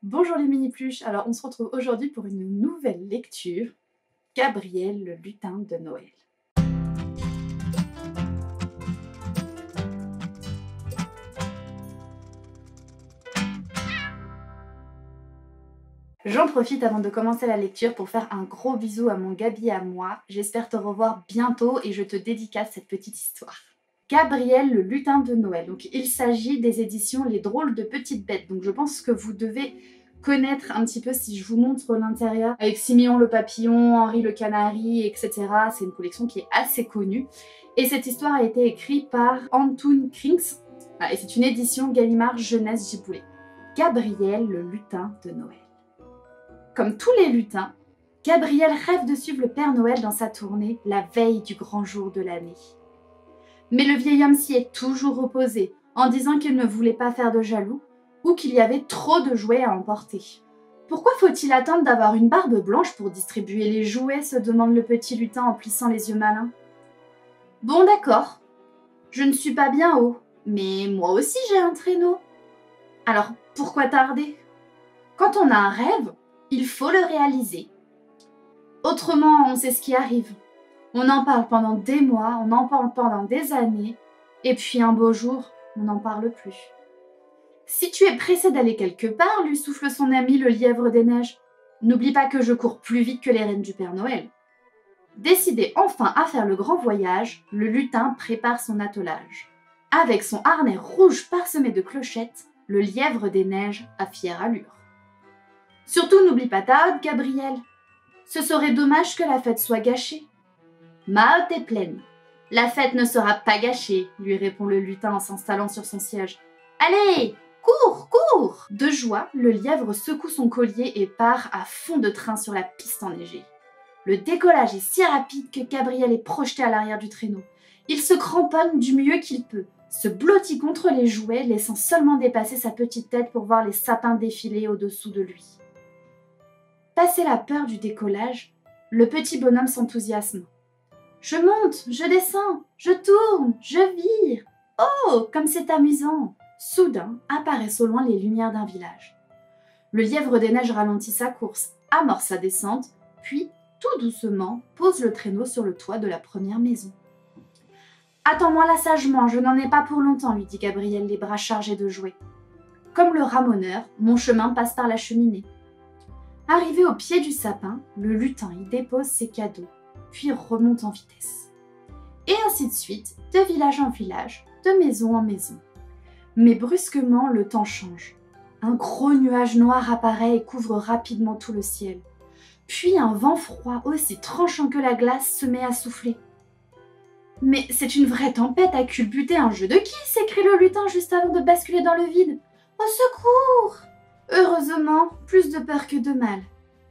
Bonjour les mini-pluches, alors on se retrouve aujourd'hui pour une nouvelle lecture, Gabriel le lutin de Noël. J'en profite avant de commencer la lecture pour faire un gros bisou à mon Gabi et à moi. J'espère te revoir bientôt et je te dédicace cette petite histoire. Gabriel le lutin de Noël. Donc il s'agit des éditions Les Drôles de Petites Bêtes. Donc je pense que vous devez connaître un petit peu si je vous montre l'intérieur avec Siméon le papillon, Henri le canari, etc. C'est une collection qui est assez connue. Et cette histoire a été écrite par Antoon Krings et c'est une édition Gallimard Jeunesse Giboulet. Gabriel le lutin de Noël. Comme tous les lutins, Gabriel rêve de suivre le Père Noël dans sa tournée la veille du grand jour de l'année. Mais le vieil homme s'y est toujours opposé, en disant qu'il ne voulait pas faire de jaloux ou qu'il y avait trop de jouets à emporter. Pourquoi faut-il attendre d'avoir une barbe blanche pour distribuer les jouets, se demande le petit lutin en plissant les yeux malins. Bon d'accord, je ne suis pas bien haut, mais moi aussi j'ai un traîneau. Alors pourquoi tarder? Quand on a un rêve, il faut le réaliser. Autrement, on sait ce qui arrive. On en parle pendant des mois, on en parle pendant des années, et puis un beau jour, on n'en parle plus. Si tu es pressé d'aller quelque part, lui souffle son ami le lièvre des neiges, n'oublie pas que je cours plus vite que les reines du Père Noël. Décidé enfin à faire le grand voyage, le lutin prépare son attelage. Avec son harnais rouge parsemé de clochettes, le lièvre des neiges a fière allure. Surtout n'oublie pas ta hotte, Gabriel. Ce serait dommage que la fête soit gâchée. Ma hotte est pleine. La fête ne sera pas gâchée, lui répond le lutin en s'installant sur son siège. Allez, cours, cours! De joie, le lièvre secoue son collier et part à fond de train sur la piste enneigée. Le décollage est si rapide que Gabriel est projeté à l'arrière du traîneau. Il se cramponne du mieux qu'il peut, se blottit contre les jouets, laissant seulement dépasser sa petite tête pour voir les sapins défiler au-dessous de lui. Passé la peur du décollage, le petit bonhomme s'enthousiasme. Je monte, je descends, je tourne, je vire. Oh, comme c'est amusant! Soudain apparaissent au loin les lumières d'un village. Le lièvre des neiges ralentit sa course, amorce sa descente, puis, tout doucement, pose le traîneau sur le toit de la première maison. Attends-moi là sagement, je n'en ai pas pour longtemps, lui dit Gabriel, les bras chargés de jouets. Comme le ramoneur, mon chemin passe par la cheminée. Arrivé au pied du sapin, le lutin y dépose ses cadeaux, puis remonte en vitesse. Et ainsi de suite, de village en village, de maison en maison. Mais brusquement, le temps change. Un gros nuage noir apparaît et couvre rapidement tout le ciel. Puis un vent froid, aussi tranchant que la glace, se met à souffler. « Mais c'est une vraie tempête à culbuter un jeu de qui ?» s'écrie le lutin juste avant de basculer dans le vide. « Au secours !» Heureusement, plus de peur que de mal.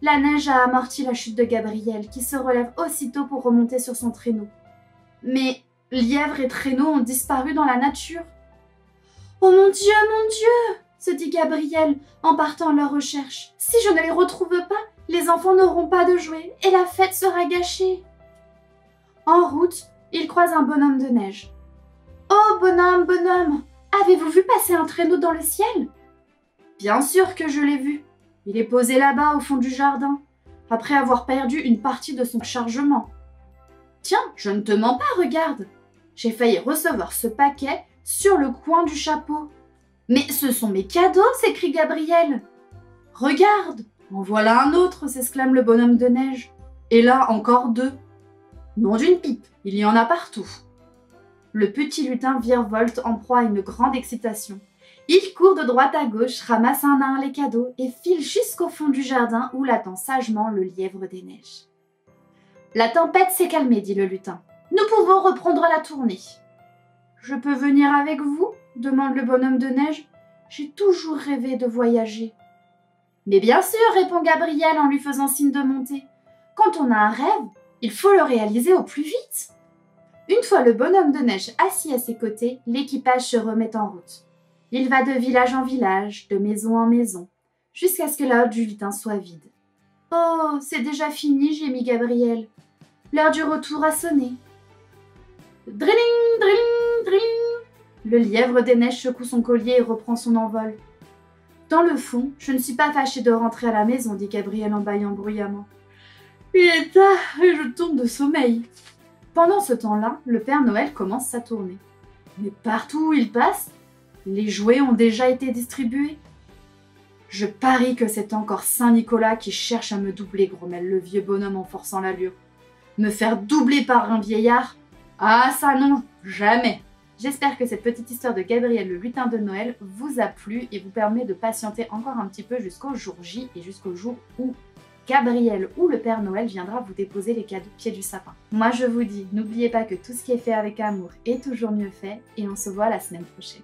La neige a amorti la chute de Gabriel, qui se relève aussitôt pour remonter sur son traîneau. Mais lièvre et traîneau ont disparu dans la nature. « Oh mon Dieu !» se dit Gabriel en partant à leur recherche. « Si je ne les retrouve pas, les enfants n'auront pas de jouets et la fête sera gâchée. » En route, il croise un bonhomme de neige. « Oh bonhomme, bonhomme, avez-vous vu passer un traîneau dans le ciel ?» « Bien sûr que je l'ai vu. Il est posé là-bas au fond du jardin, après avoir perdu une partie de son chargement. Tiens, je ne te mens pas, regarde. J'ai failli recevoir ce paquet sur le coin du chapeau. Mais ce sont mes cadeaux, s'écrie Gabriel. Regarde, en voilà un autre, s'exclame le bonhomme de neige. Et là, encore deux. Nom d'une pipe, il y en a partout. Le petit lutin virevolte en proie à une grande excitation. Il court de droite à gauche, ramasse un à un les cadeaux et file jusqu'au fond du jardin où l'attend sagement le lièvre des neiges. La tempête s'est calmée, dit le lutin. Nous pouvons reprendre la tournée. Je peux venir avec vous ? Demande le bonhomme de neige. J'ai toujours rêvé de voyager. Mais bien sûr, répond Gabriel en lui faisant signe de monter. Quand on a un rêve, il faut le réaliser au plus vite. Une fois le bonhomme de neige assis à ses côtés, l'équipage se remet en route. Il va de village en village, de maison en maison, jusqu'à ce que la hotte du lutin soit vide. « Oh, c'est déjà fini, gémit Gabriel. L'heure du retour a sonné. » Drilling, drilling, drilling. Le lièvre des neiges secoue son collier et reprend son envol. Dans le fond, je ne suis pas fâchée de rentrer à la maison, dit Gabriel en bâillant bruyamment. Il est tard et je tombe de sommeil. Pendant ce temps-là, le Père Noël commence sa tournée. Mais partout où il passe, les jouets ont déjà été distribués. Je parie que c'est encore Saint-Nicolas qui cherche à me doubler, grommelle le vieux bonhomme en forçant l'allure. Me faire doubler par un vieillard? Ah ça non, jamais. J'espère que cette petite histoire de Gabriel le lutin de Noël vous a plu et vous permet de patienter encore un petit peu jusqu'au jour J et jusqu'au jour où Gabriel ou le Père Noël viendra vous déposer les cadeaux au pied du sapin. Moi je vous dis, n'oubliez pas que tout ce qui est fait avec amour est toujours mieux fait et on se voit la semaine prochaine.